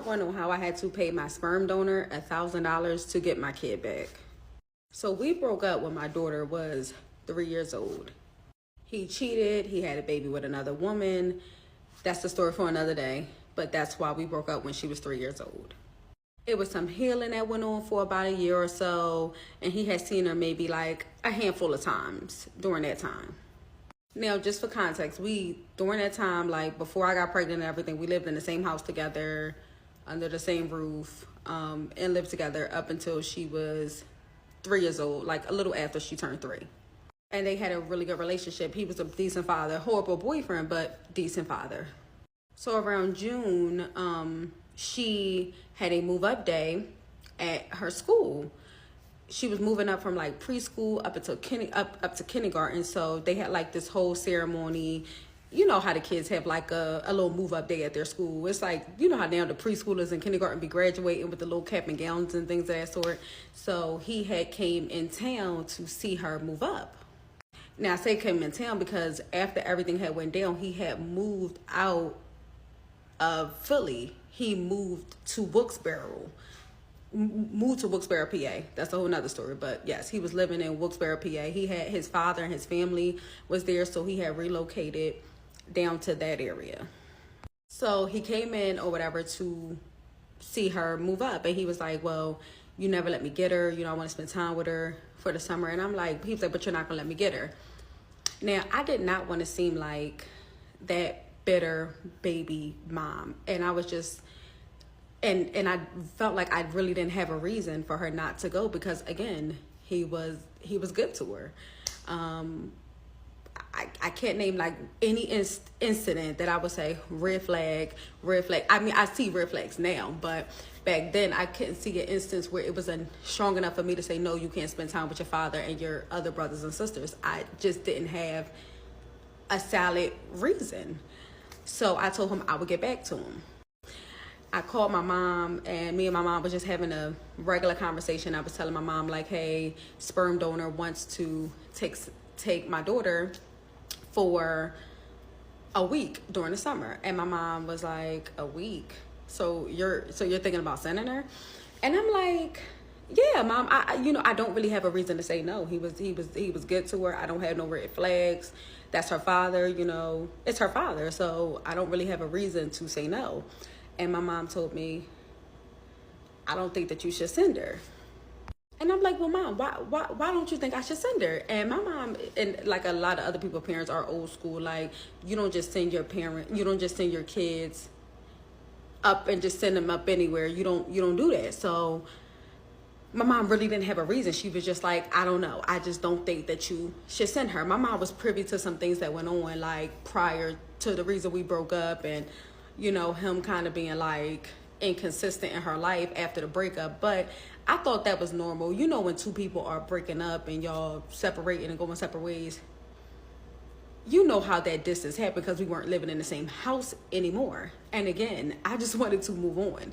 part one on how I had to pay my sperm donor $1,000 to get my kid back. So we broke up when my daughter was 3 years old. He cheated. He had a baby with another woman. That's the story for another day. But that's why we broke up when she was 3 years old. It was some healing that went on for about a year or so. And he had seen her maybe like a handful of times during that time. Now, just for context, during that time, like before I got pregnant and everything, we lived in the same house together, under the same roof, and lived together up until she was 3 years old, like a little after she turned 3. And they had a really good relationship. He was a decent father, horrible boyfriend, but decent father. So around June, she had a move up day at her school. She was moving up from like preschool up to kindergarten. So they had like this whole ceremony. You know how the kids have like a little move up day at their school. It's like, you know how now the preschoolers in kindergarten be graduating with the little cap and gowns and things of that sort. So he had came in town to see her move up. Now I say came in town because after everything had went down, he had moved out of Philly. He moved to Wilkes-Barre, PA. That's a whole nother story. But yes, he was living in Wilkes-Barre, PA. He had his father and his family was there, so he had relocated down to that area. So he came in or whatever to see her move up, and he was like, well, you never let me get her. You know, I want to spend time with her for the summer. And I'm like, he was like, but you're not gonna let me get her. Now, I did not want to seem like that bitter baby mom, and I was just and I felt like I really didn't have a reason for her not to go, because again, he was good to her. I can't name like any incident that I would say red flag. I mean, I see red flags now, but back then I couldn't see an instance where it was strong enough for me to say, no, you can't spend time with your father and your other brothers and sisters. I just didn't have a solid reason. So I told him I would get back to him. I called my mom, and me and my mom was just having a regular conversation. I was telling my mom like, hey, sperm donor wants to take my daughter for a week during the summer. And my mom was like, a week? So you're thinking about sending her? And I'm like, yeah, mom, I don't really have a reason to say no. He was good to her. I don't have no red flags. That's her father, it's her father. So I don't really have a reason to say no. And my mom told me, I don't think that you should send her. And I'm like, well, Mom, why don't you think I should send her? And my mom, and like a lot of other people's parents, are old school. Like, you don't just send your kids up and just send them up anywhere. You don't do that. So my mom really didn't have a reason. She was just like, I don't know. I just don't think that you should send her. My mom was privy to some things that went on like prior to the reason we broke up, and him kind of being like inconsistent in her life after the breakup. But I thought that was normal. When two people are breaking up and y'all separating and going separate ways, how that distance happened because we weren't living in the same house anymore. And again, I just wanted to move on.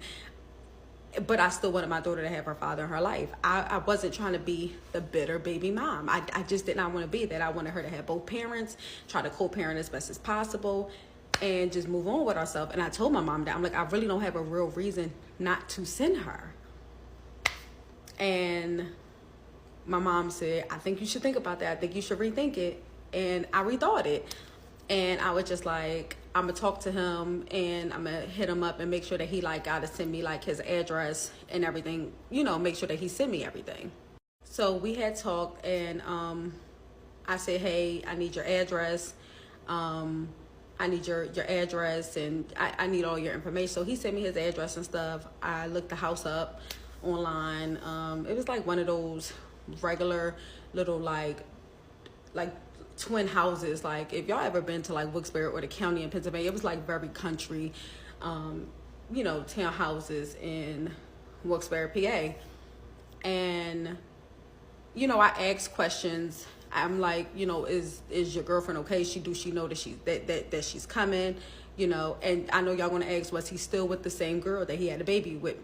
But I still wanted my daughter to have her father in her life. I wasn't trying to be the bitter baby mom. I just did not want to be that. I wanted her to have both parents, try to co-parent as best as possible, and just move on with ourselves. And I told my mom that. I'm like, I really don't have a real reason not to send her. And my mom said, I think you should think about that. I think you should rethink it. And I rethought it. And I was just like, I'm going to talk to him, and I'm going to hit him up and make sure that he got to send me his address and everything, make sure that he sent me everything. So we had talked, and I said, hey, I need your address. I need your address, and I need all your information. So he sent me his address and stuff. I looked the house up online. It was like one of those regular little like twin houses. Like if y'all ever been to like Wilkes-Barre or the county in Pennsylvania, it was like very country, townhouses in Wilkes-Barre, PA. And I asked questions. I'm like, is your girlfriend okay? Does she know that she's coming? And I know y'all gonna ask, was he still with the same girl that he had a baby with?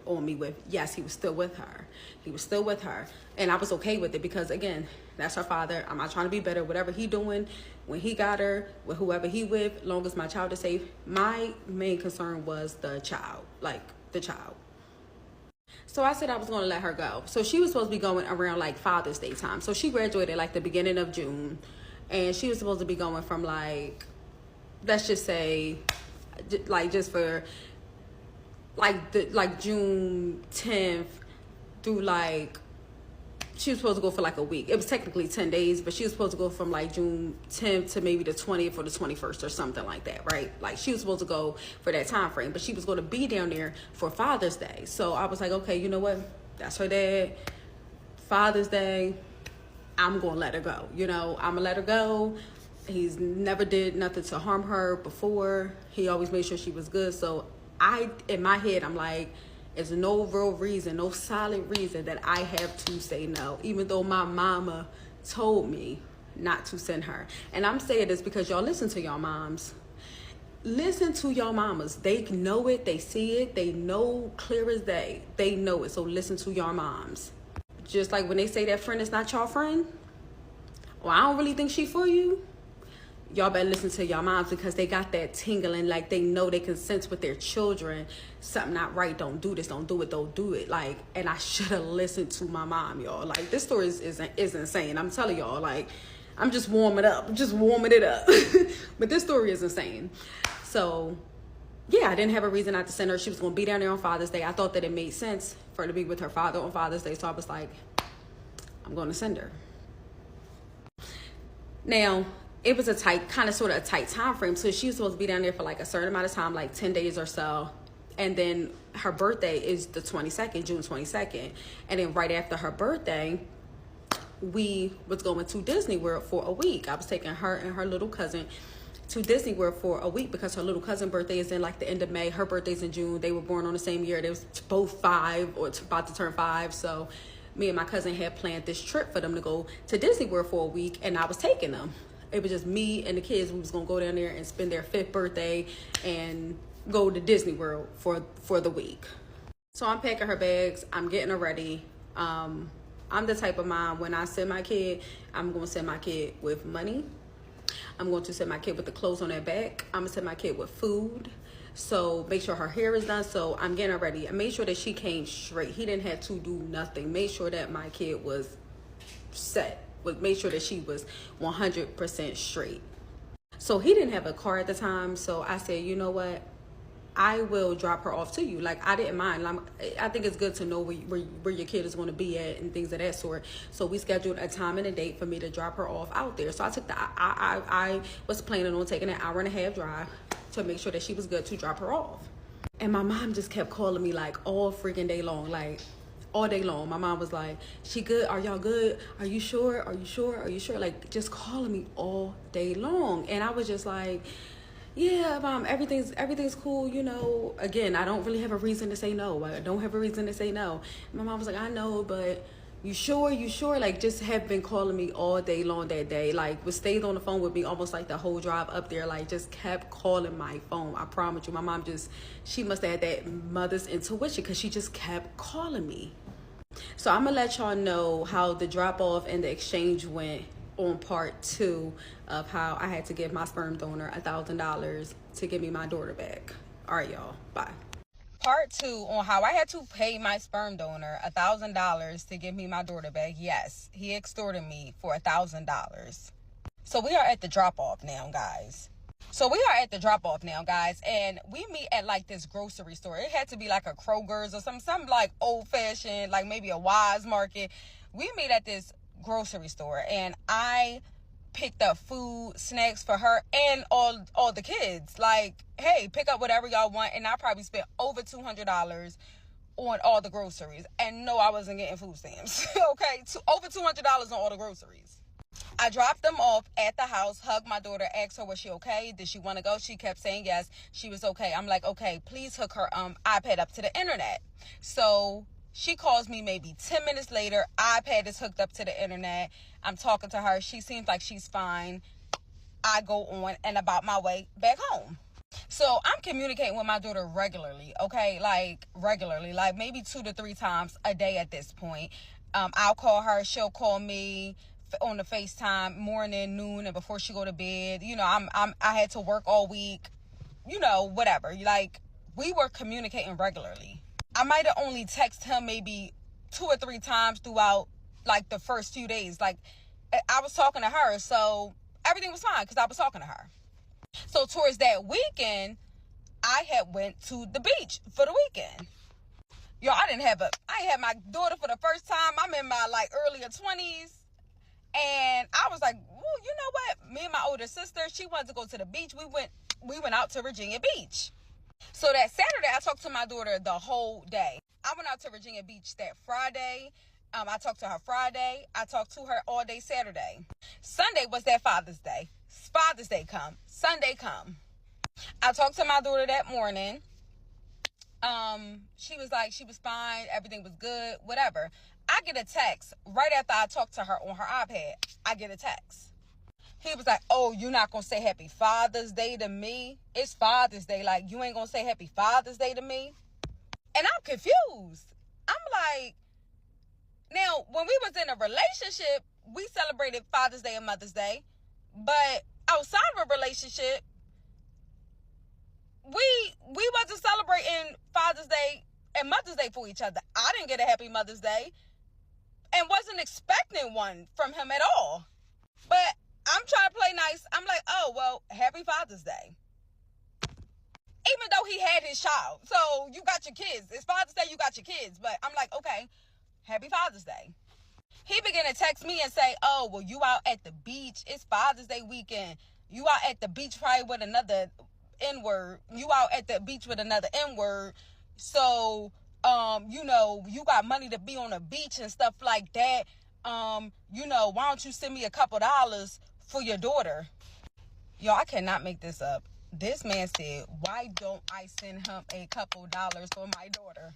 Yes, he was still with her. And I was okay with it because again, that's her father. I'm not trying to be better. Whatever he doing, when he got her, with whoever he with, long as my child is safe. My main concern was the child. Like the child. So I said I was going to let her go. So she was supposed to be going around like Father's Day time. So she graduated like the beginning of June. And she was supposed to be going from like, let's just say, like just for like June 10th through like, she was supposed to go for like a week. It was technically 10 days, but she was supposed to go from like June 10th to maybe the 20th or the 21st or something like that, right? Like she was supposed to go for that time frame, but she was going to be down there for Father's Day. So I was like, okay, you know what? That's her dad. Father's Day, I'm going to let her go. You know, I'm going to let her go. He's never did nothing to harm her before. He always made sure she was good. So in my head, I'm like, there's no real reason, no solid reason that I have to say no, even though my mama told me not to send her. And I'm saying this because y'all listen to y'all moms. Listen to y'all mamas. They know it, they see it, they know clear as day. They know it, so listen to y'all moms. Just like when they say that friend is not your friend, well, I don't really think she for you. Y'all better listen to y'all moms because they got that tingling, like they know they can sense with their children something not right. Don't do this, don't do it, don't do it. Like, and I should have listened to my mom, y'all. Like, this story is insane. I'm telling y'all, like, I'm just warming it up, but this story is insane. So yeah, I didn't have a reason not to send her. She was going to be down there on Father's Day. I thought that it made sense for her to be with her father on Father's Day, so I was like, I'm going to send her. Now, it was a tight time frame. So she was supposed to be down there for like a certain amount of time, like 10 days or so. And then her birthday is the 22nd, June 22nd. And then right after her birthday, we was going to Disney World for a week. I was taking her and her little cousin to Disney World for a week because her little cousin's birthday is in like the end of May. Her birthday's in June. They were born on the same year. They was both 5 or about to turn 5. So me and my cousin had planned this trip for them to go to Disney World for a week, and I was taking them. It was just me and the kids. We was gonna go down there and spend their 5th birthday and go to Disney World for the week. So I'm packing her bags. I'm getting her ready. I'm the type of mom, when I send my kid, I'm gonna send my kid with money. I'm going to send my kid with the clothes on their back. I'm gonna send my kid with food. So make sure her hair is done. So I'm getting her ready. I made sure that she came straight. He didn't have to do nothing. Made sure that my kid was set. Made sure that she was 100% straight. So he didn't have a car at the time. So I said, you know what? I will drop her off to you. Like, I didn't mind. I think it's good to know where your kid is going to be at and things of that sort. So we scheduled a time and a date for me to drop her off out there. So I took I was planning on taking an 1.5-hour drive to make sure that she was good to drop her off. And my mom just kept calling me like all freaking day long, like all day long. My mom was like, she good? Are y'all good? Are you sure? Are you sure? Are you sure? Like, just calling me all day long. And I was just like, yeah, Mom, everything's cool, you know. Again, I don't really have a reason to say no. I don't have a reason to say no. My mom was like, I know, but you sure? Like, just have been calling me all day long that day. Like, stayed on the phone with me almost like the whole drive up there. Like, just kept calling my phone. I promise you, my mom she must have had that mother's intuition because she just kept calling me. So I'm going to let y'all know how the drop-off and the exchange went on part 2 of how I had to give my sperm donor $1,000 to give me my daughter back. All right, y'all. Bye. Part 2 on how I had to pay my sperm donor $1,000 to give me my daughter back. Yes, he extorted me for $1,000. So we are at the drop-off now, guys. And we meet at like this grocery store. It had to be like a Kroger's or something like old-fashioned, like maybe a Wise Market. We meet at this grocery store, and I picked up food, snacks for her and all the kids. Like, hey, pick up whatever y'all want. And I probably spent over $200 on all the groceries. And no, I wasn't getting food stamps. Okay, over $200 on all the groceries. I dropped them off at the house, hugged my daughter, asked her, was she okay? Did she want to go? She kept saying yes, she was okay. I'm like, okay, please hook her iPad up to the internet. So she calls me maybe 10 minutes later. iPad is hooked up to the internet. I'm talking to her. She seems like she's fine. I go on and about my way back home. So I'm communicating with my daughter regularly, okay? Like, regularly, like maybe 2 to 3 times a day at this point. I'll call her. She'll call me on the FaceTime morning, noon, and before she go to bed. You know, I had to work all week, you know, whatever. Like, we were communicating regularly. I might have only texted him maybe 2 or 3 times throughout like the first few days. Like I was talking to her, so everything was fine because I was talking to her. So towards that weekend, I had went to the beach for the weekend. Yo, I had my daughter for the first time. I'm in my like earlier 20s. And I was like, well, you know what? Me and my older sister, she wanted to go to the beach. We went out to Virginia Beach. So that Saturday, I talked to my daughter the whole day. I went out to Virginia Beach that Friday. I talked to her Friday. I talked to her all day Saturday. Sunday was that Father's Day. Father's Day come. Sunday come. I talked to my daughter that morning. She was like, she was fine. Everything was good. Whatever. I get a text right after I talked to her on her iPad. I get a text. He was like, oh, you're not going to say Happy Father's Day to me? It's Father's Day. Like, you ain't going to say Happy Father's Day to me? And I'm confused. I'm like, now, when we was in a relationship, we celebrated Father's Day and Mother's Day. But outside of a relationship, we wasn't celebrating Father's Day and Mother's Day for each other. I didn't get a Happy Mother's Day and wasn't expecting one from him at all. But I'm trying to play nice. I'm like, oh, well, Happy Father's Day. Even though he had his child. So you got your kids. It's Father's Day, you got your kids. But I'm like, okay, Happy Father's Day. He began to text me and say, oh, well, you out at the beach. It's Father's Day weekend. You out at the beach probably with another N-word. You out at the beach with another N-word. So, you know, you got money to be on the beach and stuff like that. You know, why don't you send me a couple dollars for your daughter? Yo, I cannot make this up. This man said, why don't I send him a couple dollars for my daughter?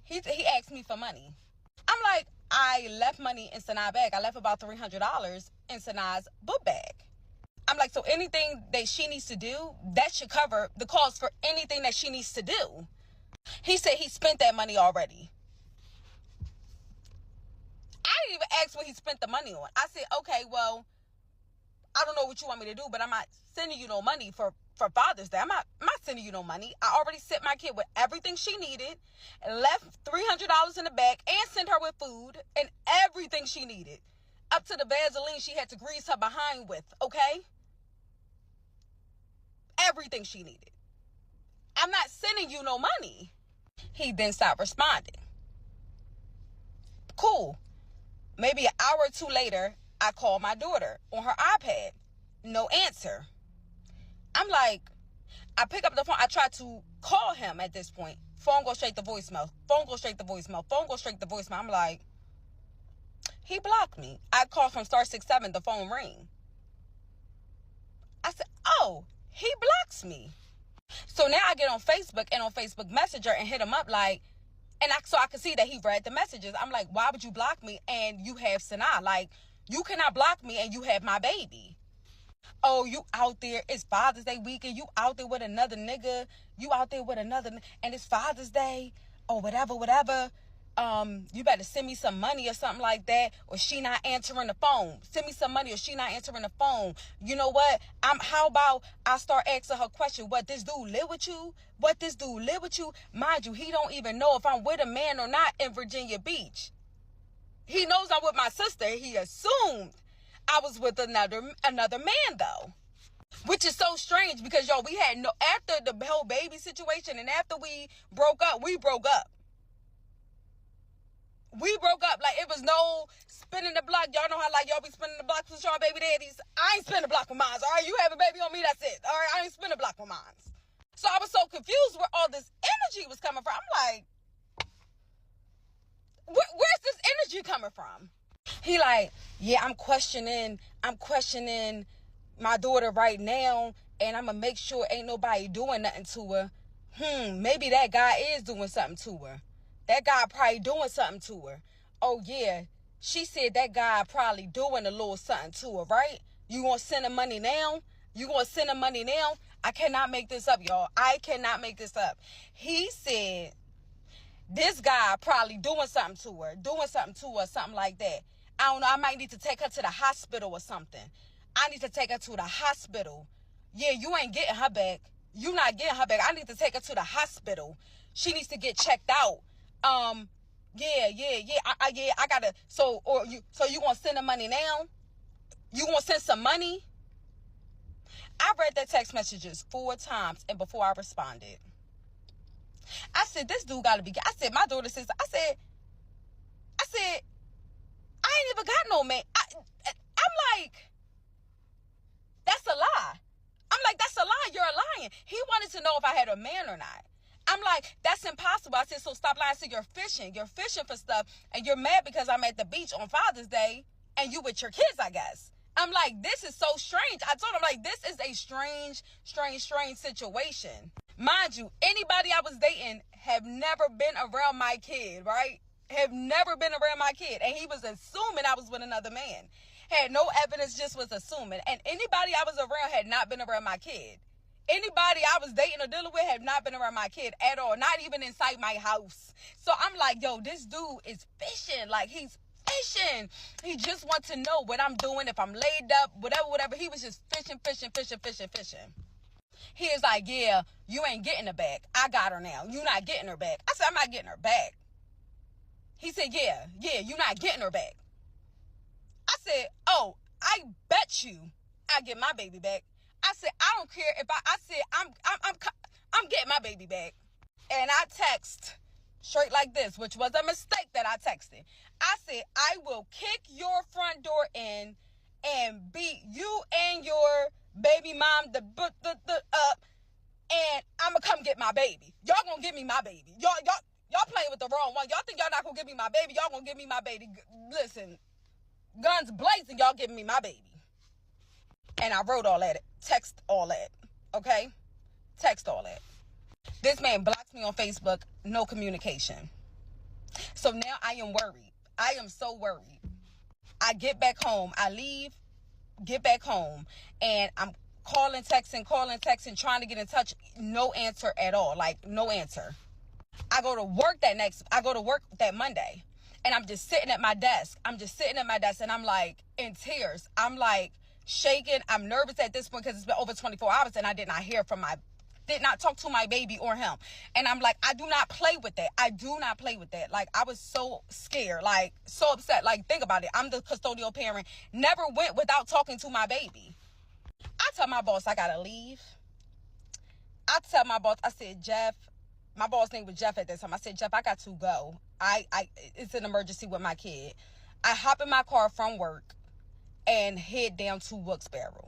He asked me for money. I'm like, I left money in Sanaa's bag. I left about $300 in Sanaa's book bag. I'm like, so anything that she needs to do, that should cover the cost for anything that she needs to do. He said he spent that money already. I didn't even ask what he spent the money on. I said, okay, well, I don't know what you want me to do, but I'm not sending you no money for Father's Day. I'm not sending you no money. I already sent my kid with everything she needed, and left $300 in the bag, and sent her with food and everything she needed. Up to the Vaseline she had to grease her behind with, okay? Everything she needed. I'm not sending you no money. He then stopped responding. Cool. Maybe an hour or two later, I called my daughter on her iPad. No answer. I'm like, I pick up the phone. I try to call him at this point. Phone goes straight to voicemail. Phone goes straight to voicemail. Phone goes straight to voicemail. I'm like, he blocked me. I called from *67. The phone ring. I said, oh, he blocks me. So now I get on Facebook and on Facebook Messenger and hit him up like, so I can see that he read the messages. I'm like, why would you block me and you have Sanaa? Like, you cannot block me and you have my baby. Oh, you out there, it's Father's Day weekend. You out there with another nigga. You out there with another, and it's Father's Day or whatever. You better send me some money or something like that, or she not answering the phone. Send me some money or she not answering the phone. You know what? How about I start asking her question, what, this dude live with you? What, this dude live with you? Mind you, he don't even know if I'm with a man or not in Virginia Beach. He knows I'm with my sister. He assumed I was with another man though. Which is so strange because, yo, we had after the whole baby situation and after we broke up. We broke up. Like, it was no spinning the block. Y'all know how, like, y'all be spinning the block with y'all baby daddies. I ain't spinning the block with mine. All right, you have a baby on me, that's it. All right, I ain't spinning the block with mine. So I was so confused where all this energy was coming from. I'm like, where's this energy coming from? He like, yeah, I'm questioning my daughter right now, and I'm going to make sure ain't nobody doing nothing to her. Maybe that guy is doing something to her. That guy probably doing something to her. Oh, yeah. She said that guy probably doing a little something to her, right? You gonna send her money now? I cannot make this up, y'all. I cannot make this up. He said this guy probably doing something to her, something like that. I don't know. I might need to take her to the hospital or something. I need to take her to the hospital. Yeah, you ain't getting her back. You not getting her back. I need to take her to the hospital. She needs to get checked out. I gotta. So you gonna send the money now? You gonna send some money? I read the text messages 4 times, and before I responded, I said, this dude gotta be. I said, my daughter says, I said, I ain't even got no man. I'm like, that's a lie. I'm like, that's a lie. You're lying. He wanted to know if I had a man or not. I'm like, that's impossible. I said, so stop lying. I said, you're fishing. You're fishing for stuff, and you're mad because I'm at the beach on Father's Day, and you with your kids, I guess. I'm like, this is so strange. I told him, like, this is a strange situation. Mind you, anybody I was dating have never been around my kid, right? Have never been around my kid. And he was assuming I was with another man. Had no evidence, just was assuming. And anybody I was around had not been around my kid. Anybody I was dating or dealing with had not been around my kid at all. Not even inside my house. So I'm like, yo, this dude is fishing. Like, he's fishing. He just wants to know what I'm doing, if I'm laid up, whatever. He was just fishing. He is like, yeah, you ain't getting her back. I got her now. You not getting her back. I said, I'm not getting her back. He said, yeah, you not getting her back. I said, oh, I bet you I get my baby back. I said, I don't care if I said, I'm getting my baby back. And I text straight like this, which was a mistake that I texted. I said, I will kick your front door in and beat you and your baby mom up, and I'm gonna come get my baby. Y'all gonna give me my baby. Y'all playing with the wrong one. Y'all think y'all not gonna give me my baby. Y'all gonna give me my baby. Listen, guns blazing, y'all giving me my baby. And I wrote all that, text all that, okay? Text all that. This man blocks me on Facebook, no communication. So now I am worried. I am so worried. I get back home. I leave, get back home, and I'm calling, texting, trying to get in touch. No answer at all. Like, no answer. I go to work that Monday, and I'm just sitting at my desk. And I'm like in tears. I'm like shaking. I'm nervous at this point because it's been over 24 hours and I did not talk to my baby or him. And I'm like, I do not play with that. Like, I was so scared, like so upset. Like, think about it. I'm the custodial parent. Never went without talking to my baby. I tell my boss I gotta leave. I said, Jeff, my boss name was Jeff at that time. I said, Jeff, I got to go. It's an emergency with my kid. I hop in my car from work and head down to Wilkes-Barre.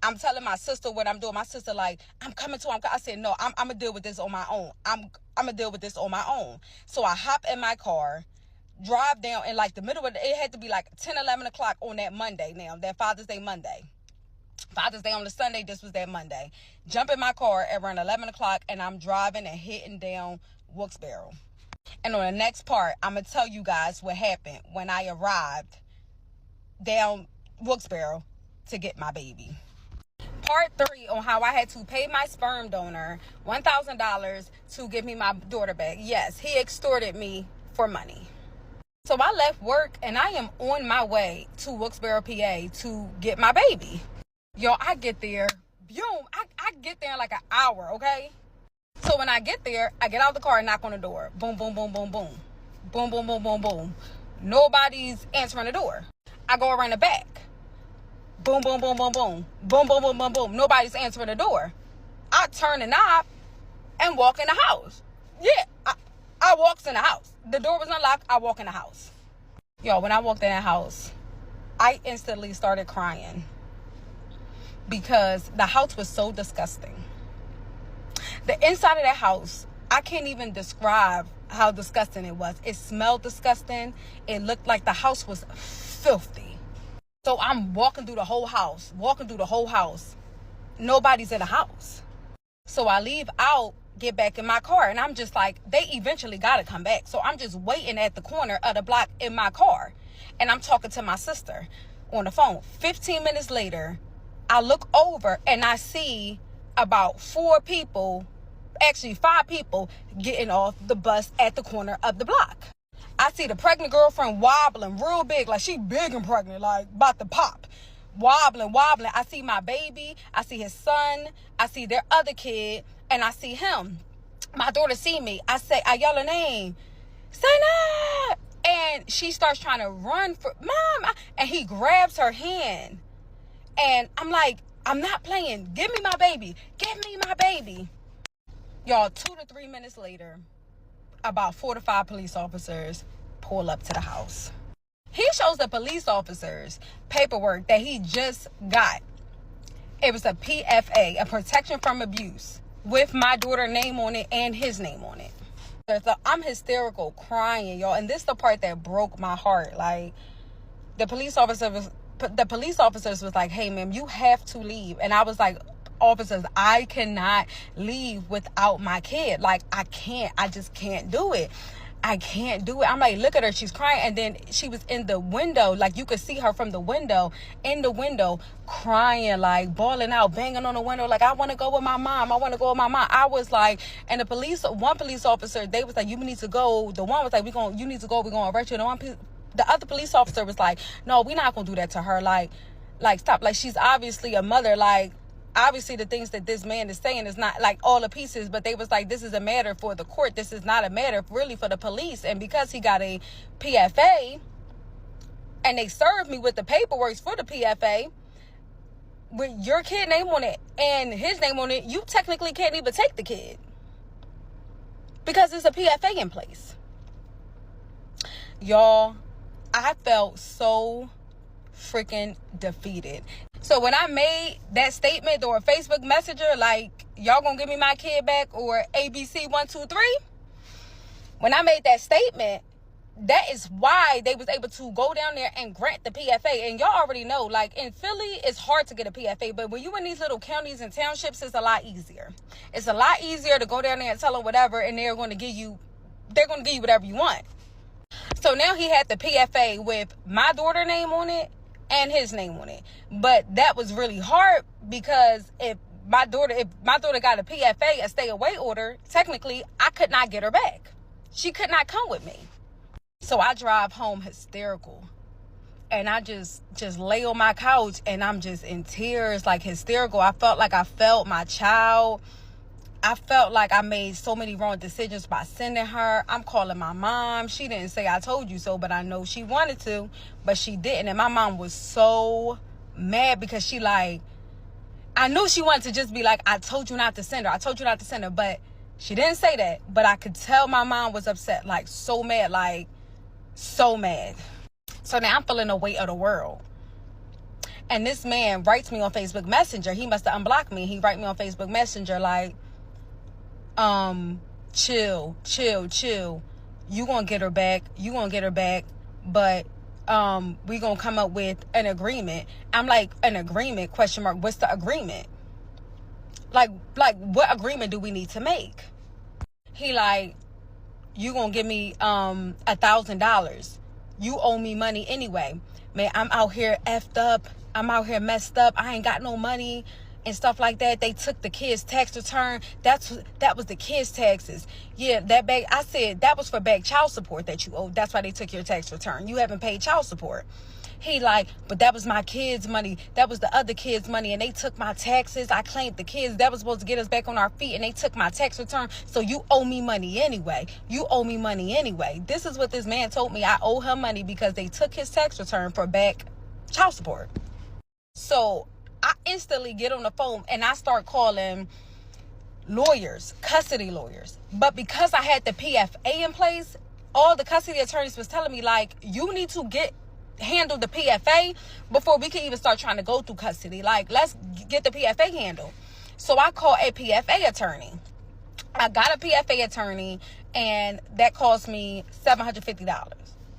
I'm telling my sister what I'm doing. My sister like, I'm coming to him. I said, no, I'm going to deal with this on my own. I'm going to deal with this on my own. So I hop in my car, drive down in like the middle of it had to be like 10, 11 o'clock on that Monday now, that Father's Day Monday. Father's Day on the Sunday, this was that Monday. Jump in my car at around 11 o'clock and I'm driving and hitting down Wilkes-Barre. And on the next part, I'm going to tell you guys what happened when I arrived down Wilkes-Barre to get my baby. Part 3 on how I had to pay my sperm donor $1,000 to give me my daughter back. Yes, he extorted me for money. So I left work and I am on my way to Wilkes-Barre, PA to get my baby. Yo, I get there, boom, I get there in like an hour, okay? So when I get there, I get out the car and knock on the door. Boom, boom, boom, boom, boom. Boom, boom, boom, boom, boom. Nobody's answering the door. I go around the back. Boom, boom, boom, boom, boom. Boom, boom, boom, boom, boom. Nobody's answering the door. I turn the knob and walk in the house. Yeah, I walks in the house. The door was unlocked. I walk in the house. Yo, when I walked in the house, I instantly started crying because the house was so disgusting. The inside of that house, I can't even describe how disgusting it was. It smelled disgusting. It looked like the house was filthy. So I'm walking through the whole house. Nobody's in the house. So I leave out, get back in my car, and I'm just like, they eventually got to come back. So I'm just waiting at the corner of the block in my car. And I'm talking to my sister on the phone. 15 minutes later, I look over and I see about 5 people getting off the bus at the corner of the block. I see the pregnant girlfriend wobbling real big, like she big and pregnant, like about to pop. Wobbling. I see my baby, I see his son, I see their other kid, and I see him. My daughter see me. I yell her name. Sana! And she starts trying to run for Mom. And he grabs her hand. And I'm like, I'm not playing. Give me my baby. Give me my baby. Y'all, 2 to 3 minutes later, about 4 to 5 police officers pull up to the house. He shows the police officers paperwork that he just got. It was a PFA, a protection from abuse, with my daughter's name on it and his name on it. So I'm hysterical, crying, y'all. And this is the part that broke my heart. Like, the police officers was like, hey, ma'am, you have to leave. And I was like, officers, I cannot leave without my kid. Like, I just can't do it. I can't do it. I'm like, look at her, she's crying. And then she was in the window, like you could see her from the window, in the window, crying, like bawling out, banging on the window, like, I want to go with my mom. I want to go with my mom. I was like, and one police officer, they was like, you need to go. The one was like, you need to go. We're going to arrest you. The other police officer was like, no, we're not going to do that to her. Like, stop. Like, she's obviously a mother. Like, obviously the things that this man is saying is not like all the pieces, but they was like, this is a matter for the court. This is not a matter really for the police. And because he got a PFA and they served me with the paperwork for the PFA with your kid name on it and his name on it, you technically can't even take the kid because there's a PFA in place. Y'all, I felt so freaking defeated. So when I made that statement or a Facebook Messenger, like, y'all gonna give me my kid back or ABC 123, when I made that statement, that is why they was able to go down there and grant the PFA. And y'all already know, like, in Philly, it's hard to get a PFA, but when you in these little counties and townships, it's a lot easier. It's a lot easier to go down there and tell them whatever, and they're going to give you whatever you want. So now he had the PFA with my daughter's name on it and his name on it. But that was really hard because if my daughter got a PFA, a stay away order, technically I could not get her back. She could not come with me. So I drive home hysterical. And I just lay on my couch and I'm just in tears, like hysterical. I felt like I failed my child. I felt like I made so many wrong decisions by sending her. I'm calling my mom. She didn't say I told you so, but I know she wanted to, but she didn't. And my mom was so mad because she like, I knew she wanted to just be like, I told you not to send her. I told you not to send her. But she didn't say that. But I could tell my mom was upset, like so mad, like so mad. So now I'm feeling the weight of the world. And this man writes me on Facebook Messenger. He must have unblocked me. He write me on Facebook Messenger like, chill. You gonna get her back. But, we gonna come up with an agreement. I'm like, an agreement, ? What's the agreement? Like, what agreement do we need to make? He like, you gonna give me, $1,000. You owe me money anyway. Man, I'm out here effed up. I'm out here messed up. I ain't got no money. And stuff like that. They took the kids' tax return. That was the kids' taxes. Yeah, I said that was for back child support that you owed. That's why they took your tax return. You haven't paid child support. He like, but that was my kids' money. That was the other kids' money. And they took my taxes. I claimed the kids. That was supposed to get us back on our feet. And they took my tax return. So you owe me money anyway. This is what this man told me. I owe him money because they took his tax return for back child support. So I instantly get on the phone and I start calling lawyers, custody lawyers. But because I had the PFA in place, all the custody attorneys was telling me, like, you need to handle the PFA before we can even start trying to go through custody. Like, let's get the PFA handled. So I called a PFA attorney. I got a PFA attorney and that cost me $750.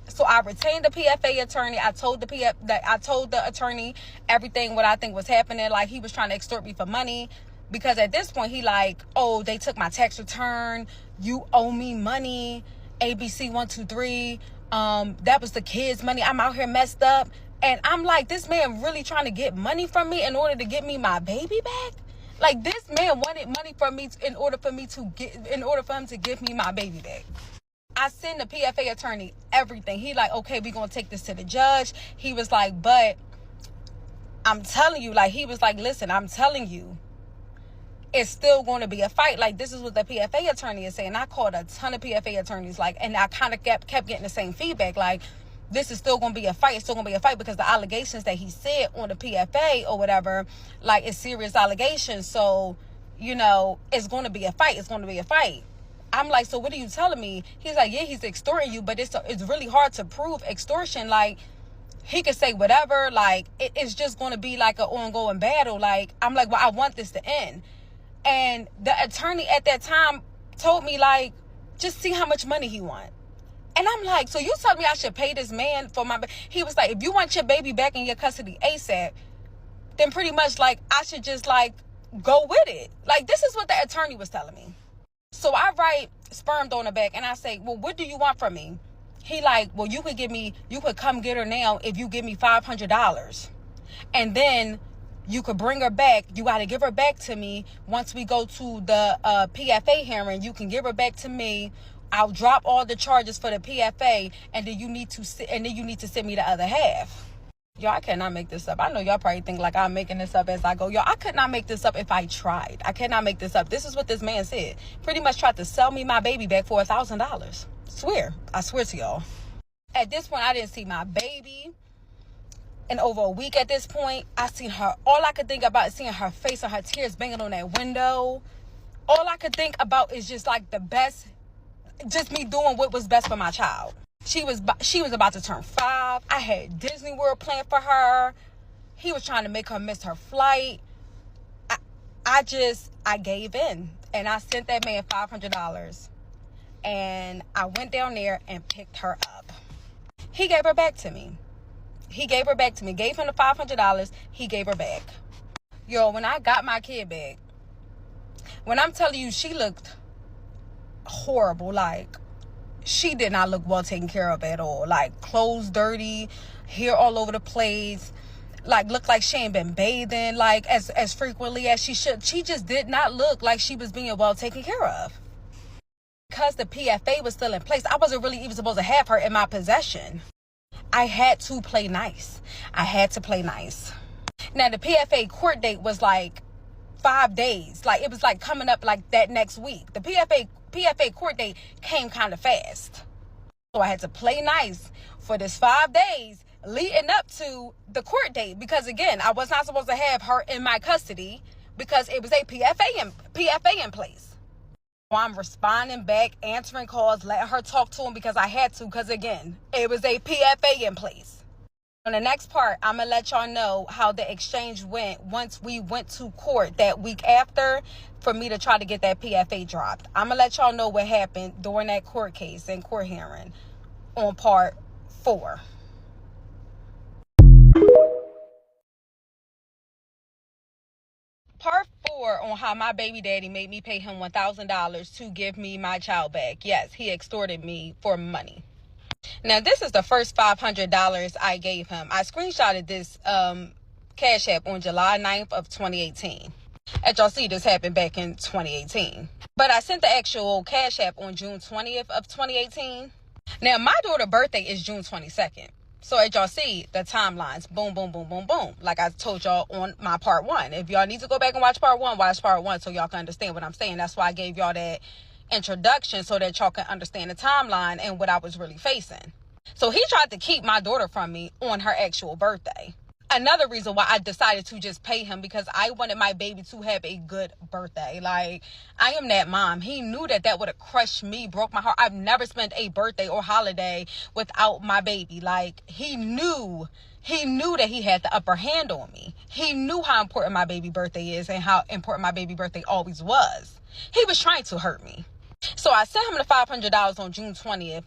So I retained the PFA attorney. I told the attorney everything what I think was happening. Like, he was trying to extort me for money. Because at this point, he like, oh, they took my tax return. You owe me money. ABC 123. That was the kids' money. I'm out here messed up. And I'm like, this man really trying to get money from me in order to get me my baby back? Like, this man wanted money from me in order for him to give me my baby back. I send the PFA attorney everything. He like, okay, we gonna take this to the judge. He was like, but I'm telling you, like, he was like, listen, I'm telling you, it's still going to be a fight. Like, this is what the PFA attorney is saying. I called a ton of PFA attorneys, like, and I kind of kept getting the same feedback. Like, this is still going to be a fight. It's still going to be a fight because the allegations that he said on the PFA or whatever, like, it's serious allegations. So, you know, it's going to be a fight. It's going to be a fight. I'm like, so what are you telling me? He's like, yeah, he's extorting you, but it's really hard to prove extortion. Like, he could say whatever. Like, it's just going to be like an ongoing battle. Like, I'm like, well, I want this to end. And the attorney at that time told me, like, just see how much money he want. And I'm like, so you tell me I should pay this man for my... He was like, if you want your baby back in your custody ASAP, then pretty much, like, I should just, like, go with it. Like, this is what the attorney was telling me. So I write sperm donor back and I say, well, what do you want from me? He like, well, you could come get her now if you give me $500. And then you could bring her back. You got to give her back to me. Once we go to the PFA hearing, you can give her back to me. I'll drop all the charges for the PFA, and then you need to send me the other half. Y'all, I cannot make this up. I know y'all probably think like I'm making this up as I go. Y'all, I could not make this up if I tried. I cannot make this up. This is what this man said. Pretty much tried to sell me my baby back for $1,000. I swear to y'all. At this point, I didn't see my baby in over a week. At this point, I seen her. All I could think about is seeing her face and her tears banging on that window. All I could think about is just like the best, just me doing what was best for my child. She was about to turn 5. I had Disney World planned for her. He was trying to make her miss her flight. I gave in, and I sent that man $500, and I went down there and picked her up. He gave her back to me. Gave him the $500. He gave her back. Yo, when I got my kid back, when I'm telling you, she looked horrible. Like, she did not look well taken care of at all. Like, clothes dirty, hair all over the place. Like, looked like she ain't been bathing like as frequently as she should. She just did not look like she was being well taken care of. Because the PFA was still in place, I wasn't really even supposed to have her in my possession. I had to play nice. Now, the PFA court date was like 5 days. Like, it was like coming up like that next week. The PFA court date came kind of fast. So I had to play nice for this 5 days leading up to the court date. Because again, I was not supposed to have her in my custody because it was a PFA in place. So I'm responding back, answering calls, letting her talk to him because I had to. Because again, it was a PFA in place. On the next part, I'm going to let y'all know how the exchange went once we went to court that week after for me to try to get that PFA dropped. I'm going to let y'all know what happened during that court case and court hearing on part 4. Part 4 on how my baby daddy made me pay him $1,000 to give me my child back. Yes, he extorted me for money. Now, this is the first $500 I gave him. I screenshotted this Cash App on July 9th of 2018. As y'all see, this happened back in 2018. But I sent the actual Cash App on June 20th of 2018. Now, my daughter's birthday is June 22nd. So as y'all see, the timelines, boom, boom, boom, boom, boom. Like I told y'all on my part 1. If y'all need to go back and watch part 1 so y'all can understand what I'm saying. That's why I gave y'all that introduction so that y'all can understand the timeline and what I was really facing. So he tried to keep my daughter from me on her actual birthday. Another reason why I decided to just pay him because I wanted my baby to have a good birthday. Like, I am that mom. He knew that would have crushed me, broke my heart. I've never spent a birthday or holiday without my baby. Like, he knew that he had the upper hand on me. He knew how important my baby birthday is and how important my baby birthday always was. He was trying to hurt me. So I sent him the $500 on June 20th,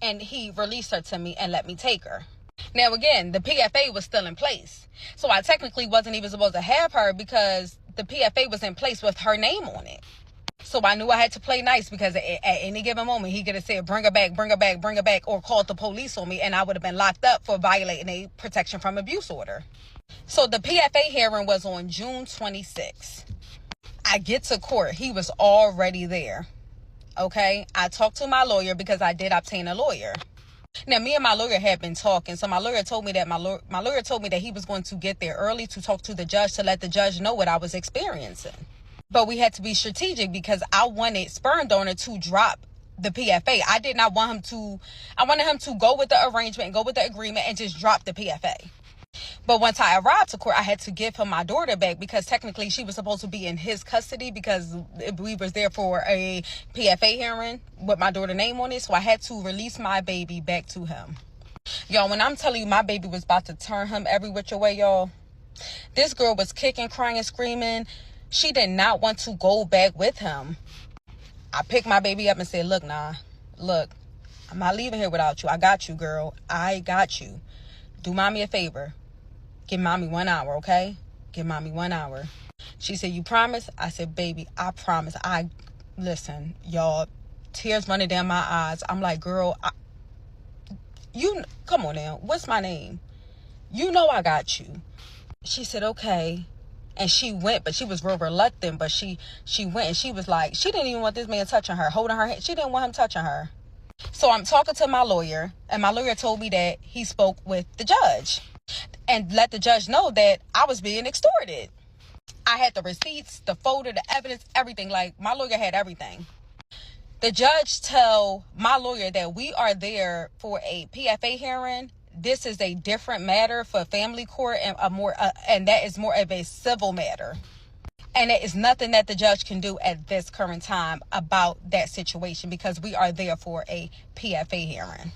and he released her to me and let me take her. Now, again, the PFA was still in place. So I technically wasn't even supposed to have her because the PFA was in place with her name on it. So I knew I had to play nice because at any given moment, he could have said, bring her back, or called the police on me, and I would have been locked up for violating a protection from abuse order. So the PFA hearing was on June 26th. I get to court. He was already there. Okay? I talked to my lawyer because I did obtain a lawyer. Now, me and my lawyer had been talking. So my lawyer told me that he was going to get there early to talk to the judge to let the judge know what I was experiencing. But we had to be strategic because I wanted sperm donor to drop the PFA. I did not want him to, I wanted him to go with the arrangement and go with the agreement and just drop the PFA. But once I arrived to court, I had to give him my daughter back because technically she was supposed to be in his custody because we was there for a PFA hearing with my daughter's name on it. So I had to release my baby back to him. Y'all, when I'm telling you my baby was about to turn him every which way, y'all, this girl was kicking, crying, screaming. She did not want to go back with him. I picked my baby up and said, look, I'm not leaving here without you. I got you, girl. I got you. Do mommy a favor. Give mommy 1 hour, okay? Give mommy 1 hour. She said, you promise? I said, baby, I promise. Listen, y'all, tears running down my eyes. I'm like, girl, come on now. What's my name? You know I got you. She said, okay. And she went, but she was real reluctant. But she went and she was like, she didn't even want this man touching her, holding her hand. She didn't want him touching her. So I'm talking to my lawyer, and my lawyer told me that he spoke with the judge and let the judge know that I was being extorted. I had the receipts, the folder, the evidence, everything. Like, my lawyer had everything. The judge tell my lawyer that we are there for a PFA hearing. This is a different matter for family court and and that is more of a civil matter. And it is nothing that the judge can do at this current time about that situation because we are there for a PFA hearing.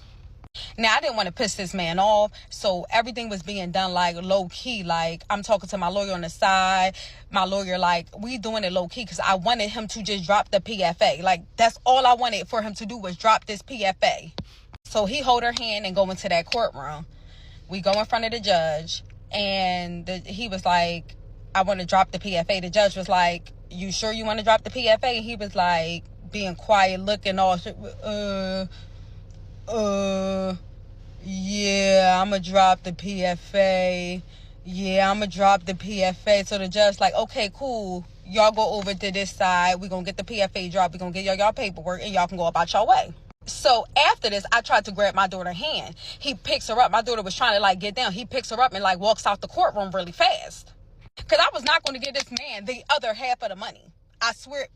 Now, I didn't want to piss this man off, so everything was being done like low key. Like, I'm talking to my lawyer on the side. My lawyer, like, we doing it low key because I wanted him to just drop the PFA. Like, that's all I wanted for him to do was drop this PFA. So he hold her hand and go into that courtroom. We go in front of the judge, and he was like, I want to drop the PFA. The judge was like, you sure you want to drop the PFA? And he was like, being quiet, looking all, yeah, I'm going to drop the PFA. Yeah, I'm going to drop the PFA. So the judge like, okay, cool. Y'all go over to this side. We're going to get the PFA dropped. We're going to get y'all paperwork, and y'all can go about your way. So after this, I tried to grab my daughter's hand. He picks her up. My daughter was trying to like get down. He picks her up and like walks out the courtroom really fast. Because I was not going to give this man the other half of the money. I swear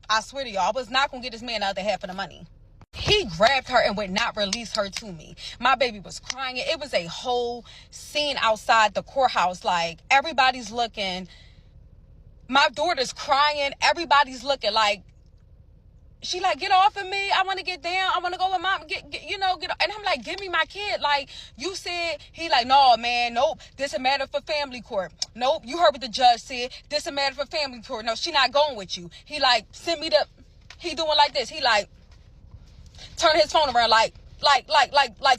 to y'all, I was not going to give this man the other half of the money. He grabbed her and would not release her to me. My baby was crying. It was a whole scene outside the courthouse. Like, everybody's looking. My daughter's crying. Everybody's looking like, she like, get off of me. I want to get down. I want to go with mom. Get. And I'm like, give me my kid. Like, you said. He like, no, man. Nope. This a matter for family court. Nope. You heard what the judge said. This a matter for family court. No, she not going with you. He like, send me the. He doing like this. He like, turn his phone around. Like,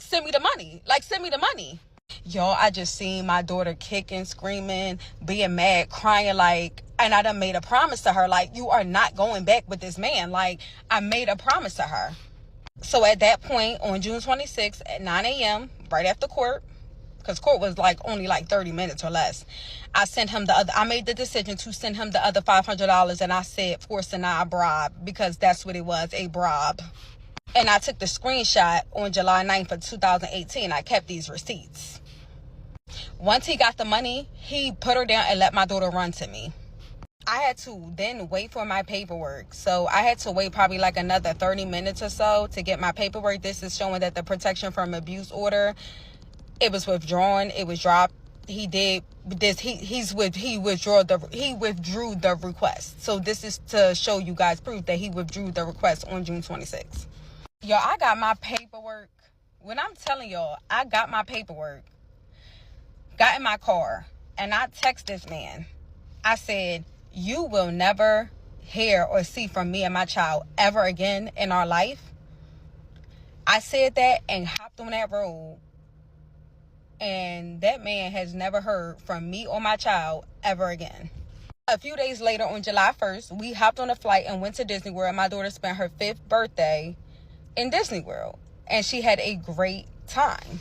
send me the money. Like, send me the money. Y'all, I just seen my daughter kicking, screaming, being mad, crying, like, and I done made a promise to her, like, you are not going back with this man. Like, I made a promise to her. So at that point, on June 26th at 9 a.m., right after court, because court was like only like 30 minutes or less, I made the decision to send him the other $500, and I said, force denied bribe, because that's what it was, a bribe. And I took the screenshot on July 9th of 2018. I kept these receipts. Once he got the money, he put her down and let my daughter run to me. I had to then wait for my paperwork. So I had to wait probably like another 30 minutes or so to get my paperwork. This is showing that the protection from abuse order, it was withdrawn. It was dropped. He did this. He withdrew the request. So this is to show you guys proof that he withdrew the request on June 26th. Y'all, I got my paperwork. When I'm telling y'all, I got my paperwork, got in my car, and I text this man. I said, you will never hear or see from me and my child ever again in our life. I said that and hopped on that road. And that man has never heard from me or my child ever again. A few days later, on July 1st, we hopped on a flight and went to Disney World. My daughter spent her 5th birthday in Disney World, and she had a great time.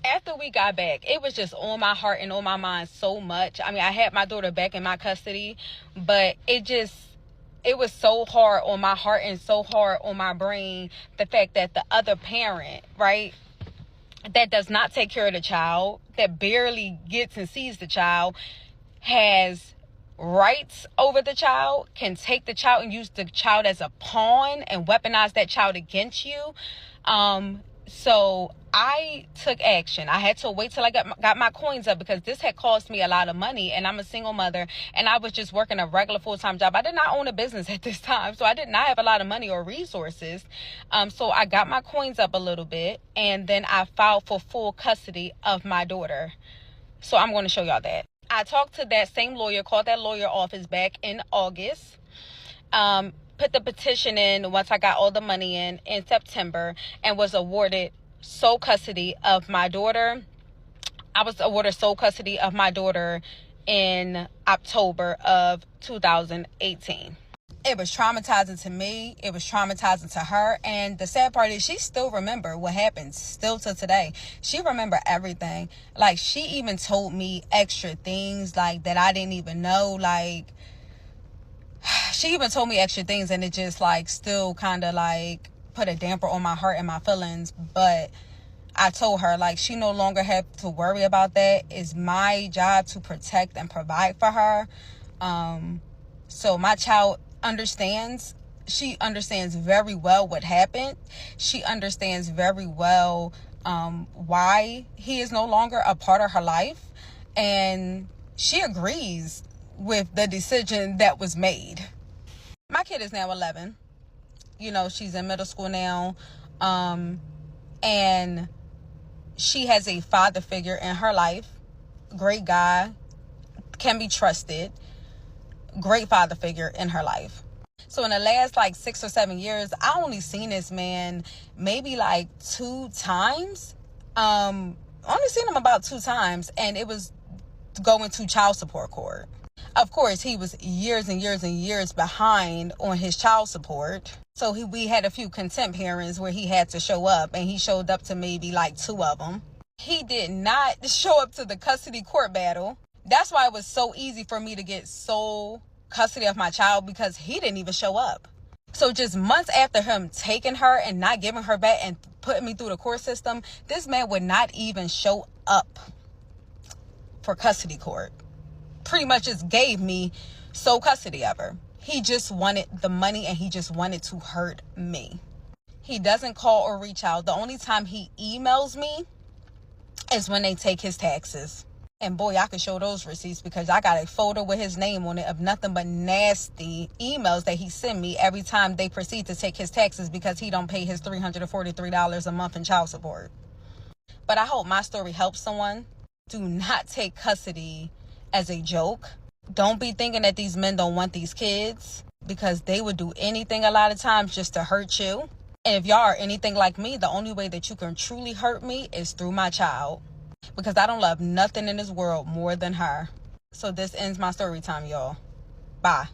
After we got back, it was just on my heart and on my mind so much. I mean, I had my daughter back in my custody, but it was so hard on my heart and so hard on my brain, the fact that the other parent, right, that does not take care of the child, that barely gets and sees the child, has rights over the child, can take the child and use the child as a pawn and weaponize that child against you. So I took action. I had to wait till I got my coins up, because this had cost me a lot of money, and I'm a single mother, and I was just working a regular full-time job. I did not own a business at this time, so I did not have a lot of money or resources. So I got my coins up a little bit, and then I filed for full custody of my daughter. So I'm going to show y'all that. I talked to that same lawyer, called that lawyer office back in August. Put the petition in once I got all the money in September, and was awarded sole custody of my daughter. I was awarded sole custody of my daughter in October of 2018. It was traumatizing to me. It was traumatizing to her. And the sad part is she still remember what happened, still to today. She remember everything. Like, she even told me extra things, like, that I didn't even know. Like, she even told me extra things, and it just, like, still kind of, like, put a damper on my heart and my feelings. But I told her, like, she no longer have to worry about that. It's my job to protect and provide for her. So my child understands. She understands very well what happened. She understands very well why he is no longer a part of her life. And she agrees with the decision that was made. My kid is now 11. You know, she's in middle school now. And she has a father figure in her life. Great guy. Can be trusted. Great father figure in her life. So in the last like 6 or 7 years, I only seen this man maybe like 2 times. Only seen him about 2 times, and it was going to child support court. Of course, he was years and years and years behind on his child support. So we had a few contempt hearings where he had to show up, and he showed up to maybe like 2 of them. He did not show up to the custody court battle. That's why it was so easy for me to get sole custody of my child, because he didn't even show up. So just months after him taking her and not giving her back and putting me through the court system, this man would not even show up for custody court. Pretty much just gave me sole custody of her. He just wanted the money, and he just wanted to hurt me. He doesn't call or reach out. The only time he emails me is when they take his taxes. And boy, I could show those receipts, because I got a folder with his name on it of nothing but nasty emails that he sent me every time they proceed to take his taxes, because he don't pay his $343 a month in child support. But I hope my story helps someone. Do not take custody as a joke. Don't be thinking that these men don't want these kids, because they would do anything a lot of times just to hurt you. And if y'all are anything like me, the only way that you can truly hurt me is through my child. Because I don't love nothing in this world more than her. So this ends my story time, y'all. Bye.